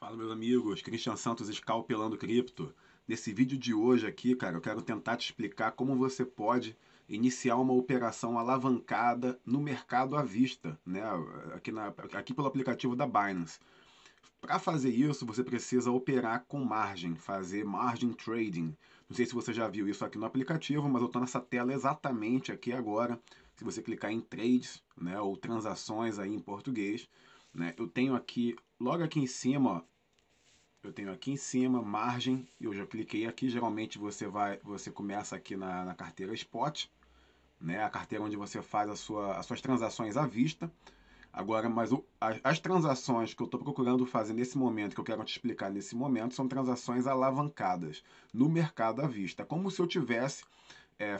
Fala, meus amigos, Christian Santos Escalpelando Cripto. Nesse vídeo de hoje aqui, cara, eu quero tentar te explicar como você pode iniciar uma operação alavancada no mercado à vista, né? Aqui pelo aplicativo da Binance. Para fazer isso, você precisa operar com margem, fazer margin trading. Não sei se você já viu isso aqui no aplicativo, mas eu estou nessa tela exatamente aqui agora. Se você clicar em trades, né, ou transações aí em português, né, eu tenho aqui, logo aqui em cima, ó, eu tenho aqui em cima margem, eu já cliquei aqui. Geralmente você começa aqui na carteira Spot, né? A carteira onde você faz as suas transações à vista. Agora, mas as transações que eu estou procurando fazer nesse momento, que eu quero te explicar nesse momento, são transações alavancadas no mercado à vista. É como se eu tivesse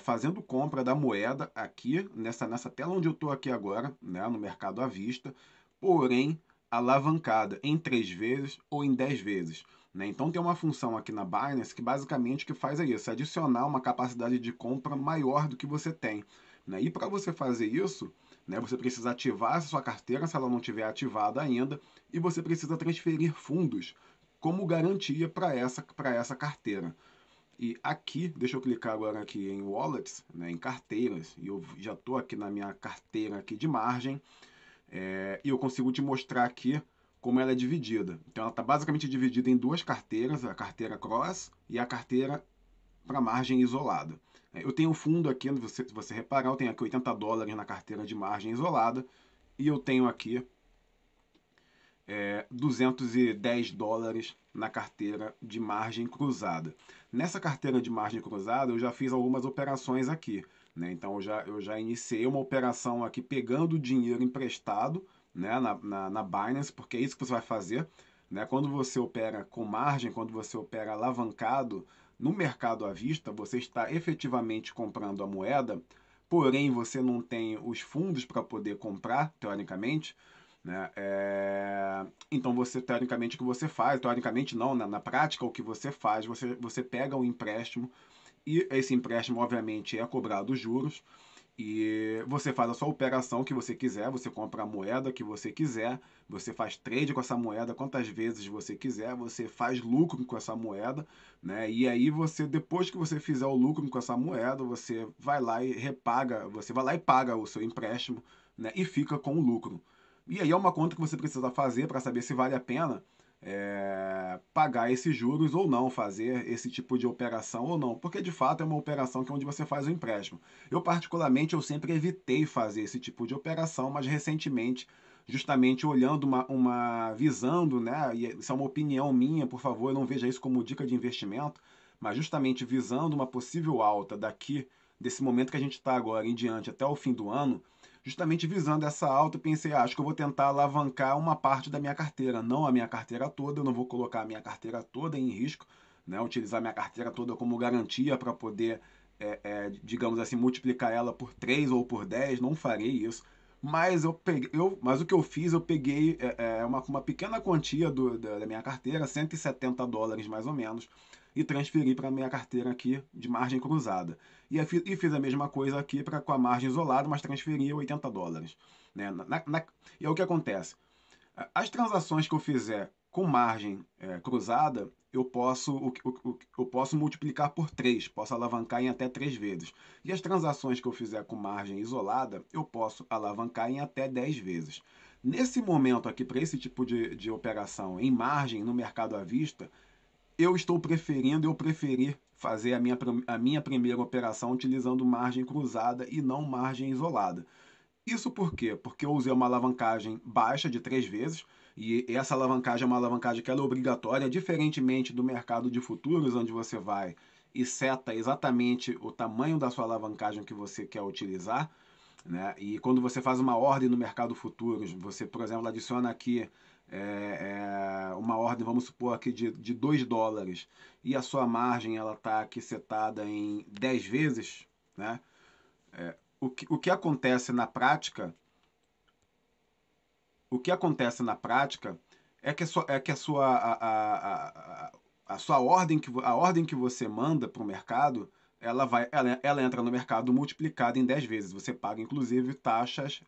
fazendo compra da moeda aqui, nessa tela onde eu estou aqui agora, né, no mercado à vista, porém alavancada em 3 vezes ou em 10 vezes. Né? Então tem uma função aqui na Binance que basicamente que faz é isso, adicionar uma capacidade de compra maior do que você tem. Né? E para você fazer isso, né, você precisa ativar a sua carteira se ela não tiver ativada ainda, e você precisa transferir fundos como garantia para essa carteira. E aqui, deixa eu clicar agora aqui em Wallets, né, em carteiras, e eu já estou aqui na minha carteira aqui de margem, e eu consigo te mostrar aqui como ela é dividida. Então ela está basicamente dividida em duas carteiras, a carteira Cross e a carteira para margem isolada. Eu tenho um fundo aqui, se você reparar, eu tenho aqui US$ 80 na carteira de margem isolada, e eu tenho aqui US$ 210 na carteira de margem cruzada. Nessa carteira de margem cruzada, eu já fiz algumas operações aqui. Né? Então, eu já iniciei uma operação aqui pegando dinheiro emprestado, né, na Binance, porque é isso que você vai fazer. Né? Quando você opera com margem, quando você opera alavancado no mercado à vista, você está efetivamente comprando a moeda, porém você não tem os fundos para poder comprar, teoricamente. Né? Então você, teoricamente, o que você faz, teoricamente não, na prática o que você faz, você pega um empréstimo, e esse empréstimo obviamente é cobrado juros, e você faz a sua operação que você quiser, você compra a moeda que você quiser, você faz trade com essa moeda quantas vezes você quiser, você faz lucro com essa moeda, né? E aí você, depois que você fizer o lucro com essa moeda, você vai lá e repaga, você vai lá e paga o seu empréstimo, né? E fica com o lucro. E aí é uma conta que você precisa fazer para saber se vale a pena pagar esses juros ou não, fazer esse tipo de operação ou não, porque de fato é uma operação que é onde você faz o empréstimo. Eu particularmente eu sempre evitei fazer esse tipo de operação, mas recentemente, justamente olhando visando, né, e isso é uma opinião minha, por favor, não veja isso como dica de investimento, mas justamente visando uma possível alta daqui, desse momento que a gente está agora em diante até o fim do ano, justamente visando essa alta, eu pensei, acho que eu vou tentar alavancar uma parte da minha carteira, não a minha carteira toda, eu não vou colocar a minha carteira toda em risco, né, utilizar minha carteira toda como garantia para poder, digamos assim, multiplicar ela por 3 ou por 10, não farei isso. Mas, mas o que eu fiz, eu peguei uma pequena quantia da minha carteira, US$ 170 mais ou menos, e transferi para a minha carteira aqui de margem cruzada. E fiz a mesma coisa aqui com a margem isolada, mas transferi US$ 80. Né? E é o que acontece. As transações que eu fizer com margem cruzada, eu posso multiplicar por 3, posso alavancar em até 3 vezes. E as transações que eu fizer com margem isolada, eu posso alavancar em até 10 vezes. Nesse momento aqui, para esse tipo de operação em margem no mercado à vista, eu preferi fazer a minha primeira operação utilizando margem cruzada e não margem isolada. Isso por quê? Porque eu usei uma alavancagem baixa de 3 vezes, e essa alavancagem é uma alavancagem que ela é obrigatória, diferentemente do mercado de futuros, onde você vai e seta exatamente o tamanho da sua alavancagem que você quer utilizar. Né? E quando você faz uma ordem no mercado futuros, você, por exemplo, adiciona aqui uma ordem, vamos supor aqui de US$ 2, e a sua margem ela está aqui setada em 10 vezes, né? O que acontece na prática, o que acontece na prática é que a sua ordem a ordem que você manda para o mercado ela entra no mercado multiplicada em 10 vezes. Você paga, inclusive, taxas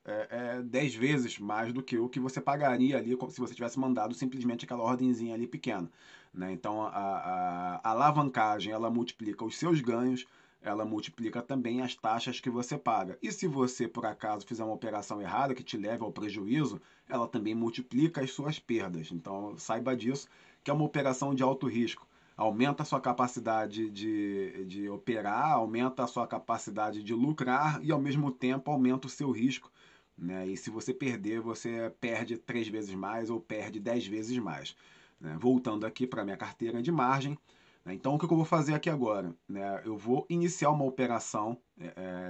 10 vezes mais do que o que você pagaria ali se você tivesse mandado simplesmente aquela ordenzinha ali pequena. Né? Então, a alavancagem, ela multiplica os seus ganhos, ela multiplica também as taxas que você paga. E se você, por acaso, fizer uma operação errada que te leve ao prejuízo, ela também multiplica as suas perdas. Então, saiba disso, que é uma operação de alto risco. Aumenta a sua capacidade de operar, aumenta a sua capacidade de lucrar e, ao mesmo tempo, aumenta o seu risco. Né? E se você perder, você perde 3 vezes mais ou perde 10 vezes mais. Né? Voltando aqui para a minha carteira de margem, né? Então, o que eu vou fazer aqui agora? Né? Eu vou iniciar uma operação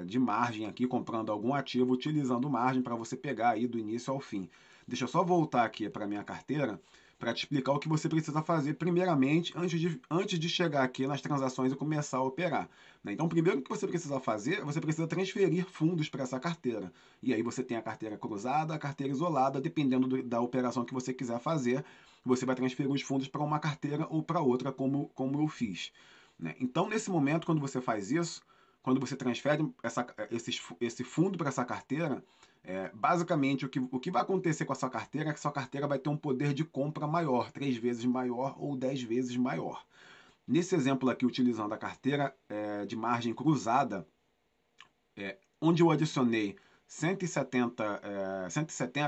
de margem aqui, comprando algum ativo, utilizando margem para você pegar aí do início ao fim. Deixa eu só voltar aqui para a minha carteira para te explicar o que você precisa fazer primeiramente antes de chegar aqui nas transações e começar a operar. Né? Então, primeiro que você precisa fazer, você precisa transferir fundos para essa carteira. E aí você tem a carteira cruzada, a carteira isolada, dependendo da operação que você quiser fazer, você vai transferir os fundos para uma carteira ou para outra, como eu fiz. Né? Então, nesse momento, quando você faz isso, quando você transfere esse fundo para essa carteira, basicamente o que vai acontecer com a sua carteira é que sua carteira vai ter um poder de compra maior, 3 vezes maior ou 10 vezes maior. Nesse exemplo aqui, utilizando a carteira de margem cruzada, onde eu adicionei 170,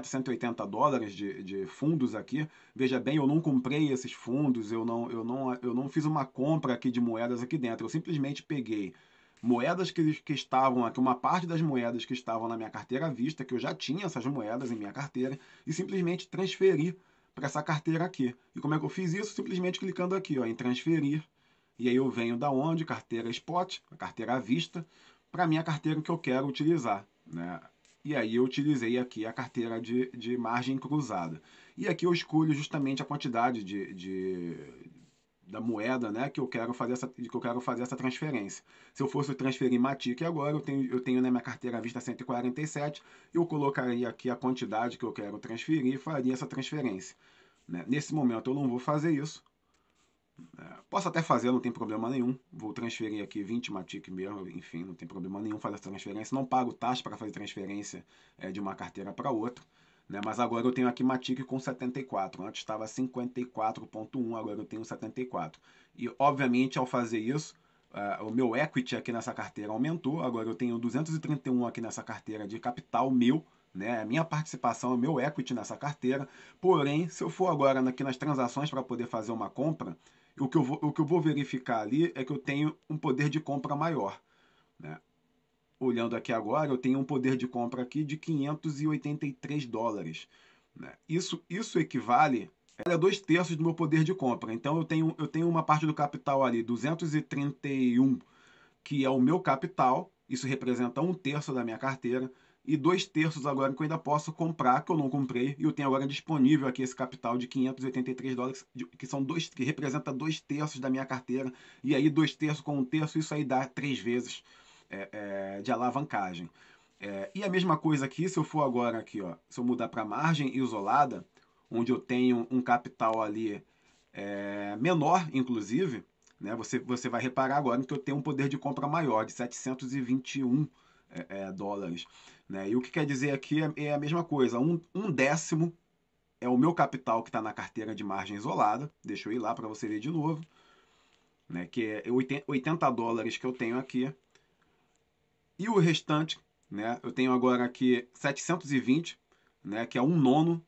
180 dólares de fundos aqui. Veja bem, eu não comprei esses fundos, eu não fiz uma compra aqui de moedas aqui dentro. Eu simplesmente peguei moedas que estavam aqui, uma parte das moedas que estavam na minha carteira à vista, que eu já tinha essas moedas em minha carteira, e simplesmente transferi para essa carteira aqui. E como é que eu fiz isso? Simplesmente clicando aqui, ó, em transferir. E aí eu venho da onde? Carteira Spot, a carteira à vista, para a minha carteira que eu quero utilizar. Né? E aí eu utilizei aqui a carteira de margem cruzada. E aqui eu escolho justamente a quantidade da moeda, né, que eu quero fazer essa transferência. Se eu fosse transferir Matic agora, eu tenho na minha carteira à vista 147, eu colocaria aqui a quantidade que eu quero transferir e faria essa transferência. Né? Nesse momento eu não vou fazer isso. Posso até fazer, não tem problema nenhum. Vou transferir aqui 20 Matic mesmo, enfim, não tem problema nenhum fazer essa transferência. Não pago taxa para fazer transferência de uma carteira para outra. Né? Mas agora eu tenho aqui Matic com 74. Antes estava 54,1, agora eu tenho 74. E, obviamente, ao fazer isso, o meu equity aqui nessa carteira aumentou. Agora eu tenho 231 aqui nessa carteira de capital meu. Né? A minha participação, o meu equity nessa carteira. Porém, se eu for agora aqui nas transações para poder fazer uma compra, o que eu vou verificar ali é que eu tenho um poder de compra maior. Né? Olhando aqui agora, eu tenho um poder de compra aqui de 583 dólares. Né? Isso equivale a 2/3 do meu poder de compra. Então eu tenho uma parte do capital ali, 231, que é o meu capital. Isso representa 1/3 da minha carteira. E 2/3 agora que eu ainda posso comprar, que eu não comprei, e eu tenho agora disponível aqui esse capital de 583 dólares, que representa 2/3 da minha carteira. E aí 2/3 com 1/3, isso aí dá 3 vezes de alavancagem. E a mesma coisa aqui, se eu for agora aqui, ó, se eu mudar para margem isolada, onde eu tenho um capital ali menor, inclusive, né, você vai reparar agora que eu tenho um poder de compra maior, de 721 dólares. Né? E o que quer dizer aqui é a mesma coisa, um décimo é o meu capital que está na carteira de margem isolada, deixa eu ir lá para você ver de novo, né, que é 80 dólares que eu tenho aqui, e o restante, né, eu tenho agora aqui 720, né, que é um nono,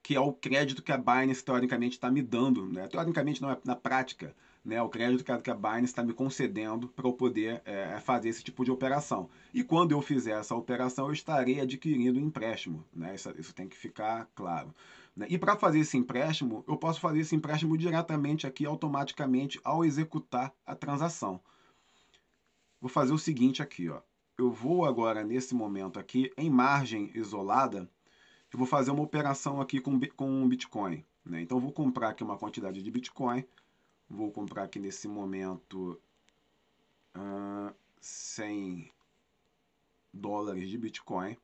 que é o crédito que a Binance teoricamente está me dando. Né? Teoricamente não é na prática, né? O crédito que a Binance está me concedendo para eu poder fazer esse tipo de operação. E quando eu fizer essa operação, eu estarei adquirindo um empréstimo. Né? Isso tem que ficar claro. Né? E para fazer esse empréstimo, eu posso fazer esse empréstimo diretamente aqui, automaticamente, ao executar a transação. Vou fazer o seguinte aqui, ó. Eu vou agora, nesse momento aqui, em margem isolada, eu vou fazer uma operação aqui com Bitcoin. Né? Então, eu vou comprar aqui uma quantidade de Bitcoin. Vou comprar aqui nesse momento 100 dólares de Bitcoin.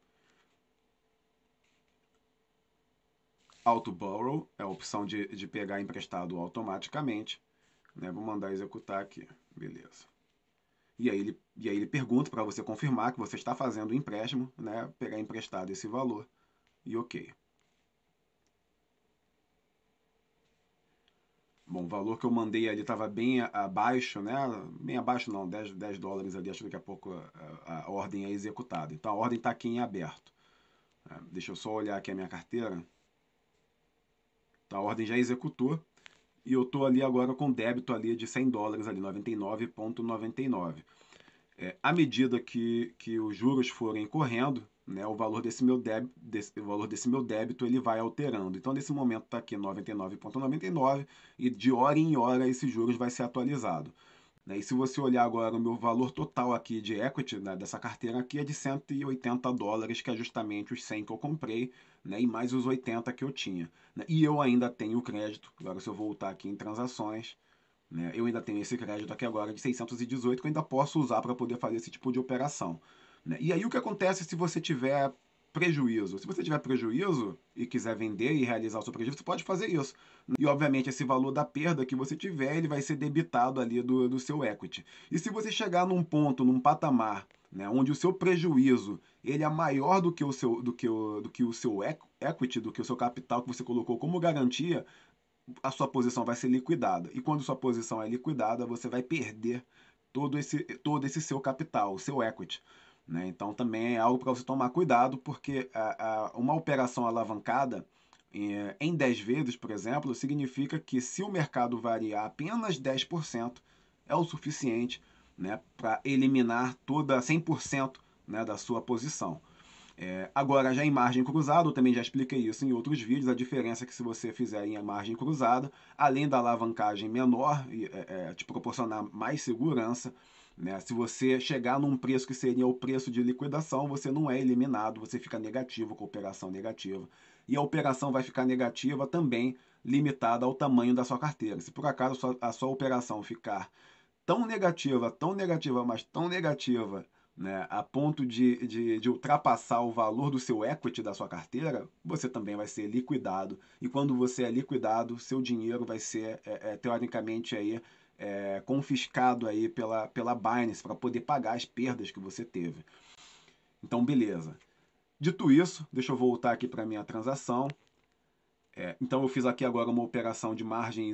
Auto Borrow é a opção de pegar emprestado automaticamente. Né? Vou mandar executar aqui. Beleza. E aí ele pergunta para você confirmar que você está fazendo o empréstimo, né? Pegar emprestado esse valor e ok. Bom, o valor que eu mandei ali estava bem abaixo, né? Bem abaixo não, dez dólares ali, acho que daqui a pouco a ordem é executada. Então a ordem está aqui em aberto. Deixa eu só olhar aqui a minha carteira. Então a ordem já executou e eu estou ali agora com débito ali de 100 dólares ali, 99,99. À medida que os juros forem correndo, né, o valor desse meu débito ele vai alterando. Então, nesse momento está aqui 99,99 e de hora em hora esses juros vai ser atualizado. Né? E se você olhar agora o meu valor total aqui de equity, né, dessa carteira aqui é de 180 dólares, que é justamente os 100 que eu comprei, né, e mais os 80 que eu tinha. Né? E eu ainda tenho crédito, agora se eu voltar aqui em transações, né? Eu ainda tenho esse crédito aqui agora de 618 que eu ainda posso usar para poder fazer esse tipo de operação. Né? E aí o que acontece se você tiver prejuízo? Se você tiver prejuízo e quiser vender e realizar o seu prejuízo, você pode fazer isso. E obviamente esse valor da perda que você tiver, ele vai ser debitado ali do seu equity. E se você chegar num ponto, num patamar, né, onde o seu prejuízo ele é maior do que o seu, do que o seu equity, do que o seu capital que você colocou como garantia, a sua posição vai ser liquidada. E quando sua posição é liquidada, você vai perder todo esse seu capital, o seu equity. Né? Então também é algo para você tomar cuidado, porque uma operação alavancada em 10 vezes, por exemplo, significa que se o mercado variar apenas 10%, é o suficiente, né, para eliminar toda 100%, né, da sua posição. Agora, já em margem cruzada, eu também já expliquei isso em outros vídeos, a diferença é que se você fizer em margem cruzada, além da alavancagem menor, te proporcionar mais segurança, né? Se você chegar num preço que seria o preço de liquidação, você não é eliminado, você fica negativo com a operação negativa. E a operação vai ficar negativa também limitada ao tamanho da sua carteira. Se por acaso a sua operação ficar tão negativa, mas tão negativa, né, a ponto de ultrapassar o valor do seu equity da sua carteira, você também vai ser liquidado. E quando você é liquidado, seu dinheiro vai ser, teoricamente, aí, confiscado aí pela Binance para poder pagar as perdas que você teve. Então, beleza. Dito isso, deixa eu voltar aqui para a minha transação. Então, eu fiz aqui agora uma operação de margem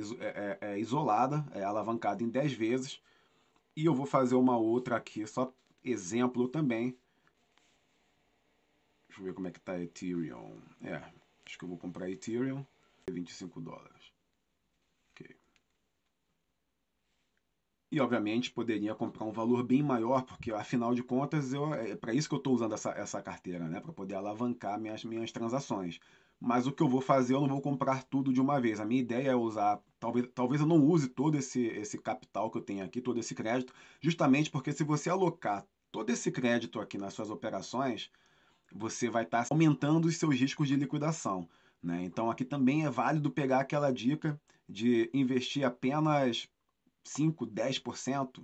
isolada, alavancada em 10 vezes. E eu vou fazer uma outra aqui, só exemplo também. Deixa eu ver como é que tá Ethereum. Acho que eu vou comprar Ethereum. 25 dólares. Ok. E obviamente poderia comprar um valor bem maior, porque afinal de contas é para isso que eu estou usando essa carteira, né? Para poder alavancar minhas transações. Mas o que eu vou fazer, eu não vou comprar tudo de uma vez. A minha ideia é usar, talvez eu não use todo esse capital que eu tenho aqui, todo esse crédito, justamente porque se você alocar todo esse crédito aqui nas suas operações, você vai estar aumentando os seus riscos de liquidação. Né? Então aqui também é válido pegar aquela dica de investir apenas 5, 10%,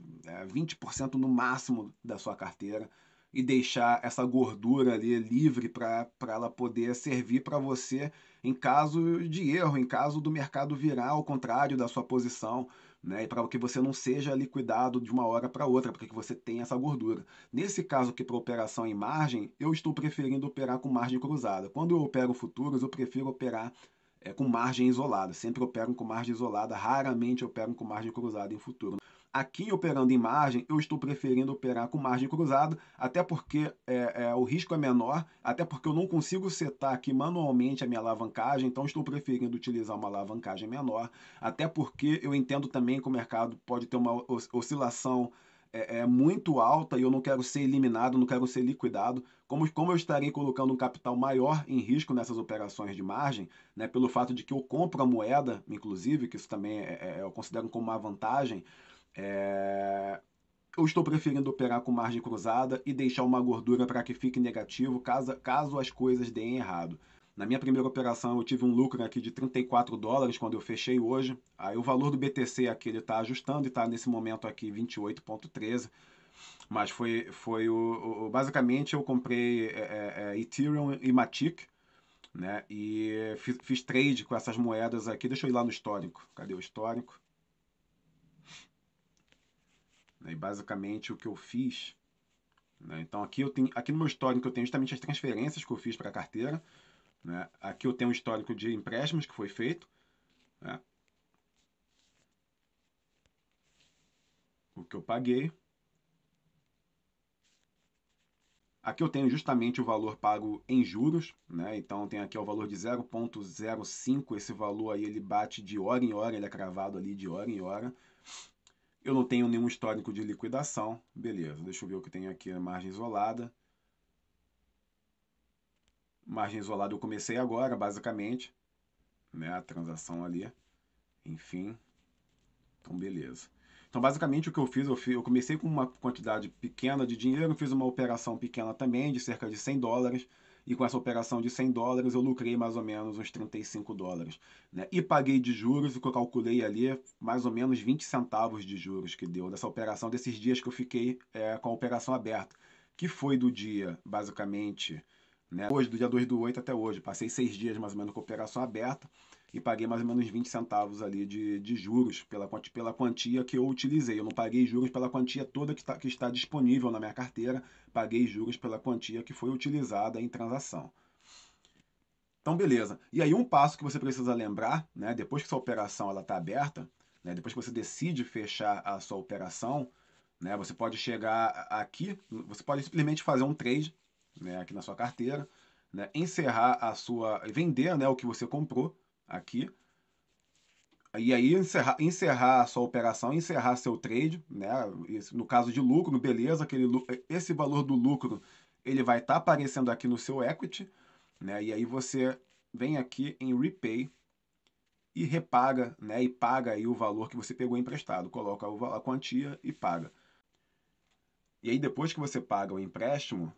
20% no máximo da sua carteira e deixar essa gordura ali livre para ela poder servir para você em caso de erro, em caso do mercado virar ao contrário da sua posição, né? E para que você não seja liquidado de uma hora para outra, porque você tem essa gordura. Nesse caso aqui, para operação em margem, eu estou preferindo operar com margem cruzada. Quando eu opero futuros, eu prefiro operar com margem isolada. Sempre operam com margem isolada, raramente operam com margem cruzada em futuro. Aqui, operando em margem, eu estou preferindo operar com margem cruzada, até porque o risco é menor, até porque eu não consigo setar aqui manualmente a minha alavancagem, então estou preferindo utilizar uma alavancagem menor, até porque eu entendo também que o mercado pode ter uma oscilação muito alta e eu não quero ser eliminado, não quero ser liquidado. Como eu estarei colocando um capital maior em risco nessas operações de margem, né, pelo fato de que eu compro a moeda, inclusive, que isso também eu considero como uma vantagem, eu estou preferindo operar com margem cruzada e deixar uma gordura para que fique negativo caso as coisas deem errado. Na minha primeira operação eu tive um lucro aqui de 34 dólares quando eu fechei hoje. Aí o valor do BTC aqui ele está ajustando e está nesse momento aqui 28,13. Mas basicamente eu comprei Ethereum e Matic, né? E fiz trade com essas moedas aqui. Deixa eu ir lá no histórico. Cadê o histórico? né? E basicamente o que eu fiz, né? Então aqui no meu histórico eu tenho justamente as transferências que eu fiz para a carteira, né? Aqui eu tenho um histórico de empréstimos que foi feito, né? O que eu paguei. Aqui eu tenho justamente o valor pago em juros, né? Então tem aqui o valor de 0,05. Esse valor aí ele bate de hora em hora, ele é cravado ali de hora em hora. Eu não tenho nenhum histórico de liquidação. Beleza, deixa eu ver o que tem aqui, a margem isolada. Margem isolada eu comecei agora, basicamente, né? A transação ali. Enfim, então beleza. Então basicamente o que eu comecei com uma quantidade pequena de dinheiro, fiz uma operação pequena também, de cerca de $100, e com essa operação de $100 eu lucrei mais ou menos uns $35, né? E paguei de juros, o que eu calculei ali, mais ou menos 20 centavos de juros que deu dessa operação, desses dias que eu fiquei com a operação aberta, que foi do dia, basicamente, né, hoje, do dia 2/8 até hoje. Passei 6 dias mais ou menos com a operação aberta e paguei mais ou menos 20 centavos ali de juros pela quantia que eu utilizei. Eu não paguei juros pela quantia toda que está disponível na minha carteira, paguei juros pela quantia que foi utilizada em transação. Então, beleza. E aí um passo que você precisa lembrar, né, depois que sua operação está aberta, né, depois que você decide fechar a sua operação, né, você pode chegar aqui, você pode simplesmente fazer um trade, né, aqui na sua carteira, né, encerrar vender, né, o que você comprou aqui, e aí encerrar a sua operação, encerrar seu trade, né? No caso de lucro, beleza, esse valor do lucro ele vai estar aparecendo aqui no seu equity, né? E aí você vem aqui em repay e repaga, né? E paga aí o valor que você pegou emprestado, coloca a quantia e paga. E aí depois que você paga o empréstimo,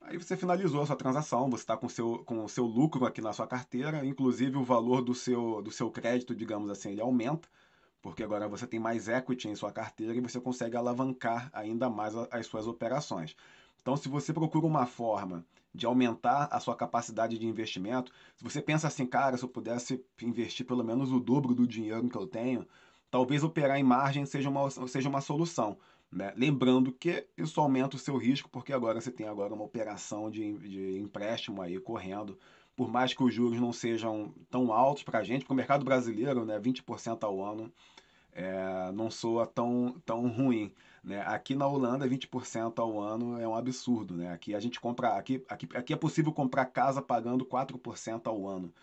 aí você finalizou a sua transação, você está com o seu lucro aqui na sua carteira, inclusive o valor do seu crédito, digamos assim, ele aumenta, porque agora você tem mais equity em sua carteira e você consegue alavancar ainda mais as suas operações. Então, se você procura uma forma de aumentar a sua capacidade de investimento, se você pensa assim, cara, se eu pudesse investir pelo menos o dobro do dinheiro que eu tenho, talvez operar em margem seja uma solução. Né? Lembrando que isso aumenta o seu risco, porque agora você tem agora uma operação de empréstimo aí correndo. Por mais que os juros não sejam tão altos para a gente, porque o mercado brasileiro, né, 20% ao ano, não soa tão ruim. Né? Aqui na Holanda, 20% ao ano é um absurdo. Né? Aqui a gente compra. Aqui é possível comprar casa pagando 4% ao ano.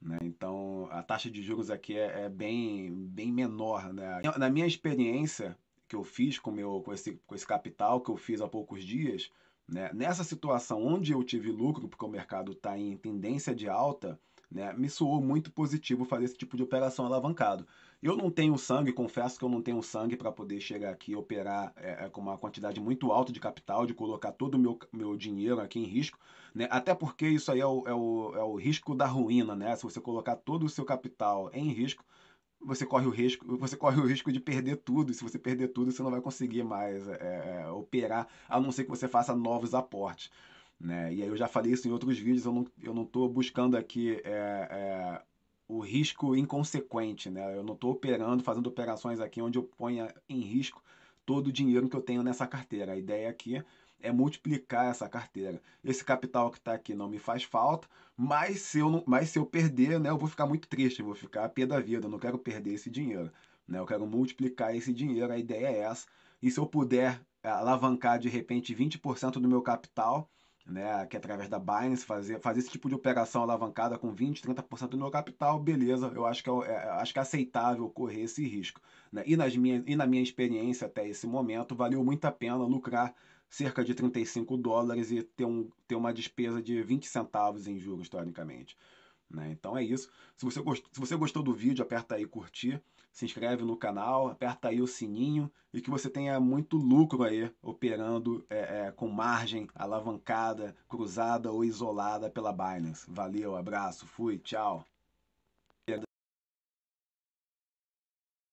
Né? Então a taxa de juros aqui é bem menor. Né? Na minha experiência que eu fiz com esse capital que eu fiz há poucos dias, né? Nessa situação onde eu tive lucro, porque o mercado está em tendência de alta, né? Me soou muito positivo fazer esse tipo de operação alavancado. Eu não tenho sangue, confesso que eu não tenho sangue para poder chegar aqui e operar com uma quantidade muito alta de capital, de colocar todo o meu dinheiro aqui em risco, né? Até porque isso aí é o risco da ruína, né? Se você colocar todo o seu capital em risco, você corre o risco de perder tudo. E se você perder tudo, você não vai conseguir mais operar, a não ser que você faça novos aportes. Né? E aí eu já falei isso em outros vídeos, eu não estou buscando aqui o risco inconsequente, né? Eu não estou fazendo operações aqui onde eu ponha em risco todo o dinheiro que eu tenho nessa carteira. A ideia aqui é multiplicar essa carteira. Esse capital que está aqui não me faz falta, mas se eu perder, né, eu vou ficar muito triste, eu vou ficar a pé da vida, eu não quero perder esse dinheiro. Né? Eu quero multiplicar esse dinheiro, a ideia é essa. E se eu puder alavancar de repente 20% do meu capital, né, que é através da Binance, fazer esse tipo de operação alavancada com 20, 30% do meu capital, beleza, eu acho que é aceitável correr esse risco. Né? E na minha experiência até esse momento, valeu muito a pena lucrar cerca de $35 e ter uma despesa de 20 centavos em juros, teoricamente. Né? Então é isso. Se você gostou do vídeo, aperta aí curtir, se inscreve no canal, aperta aí o sininho e que você tenha muito lucro aí operando com margem alavancada, cruzada ou isolada pela Binance. Valeu, abraço, fui, tchau.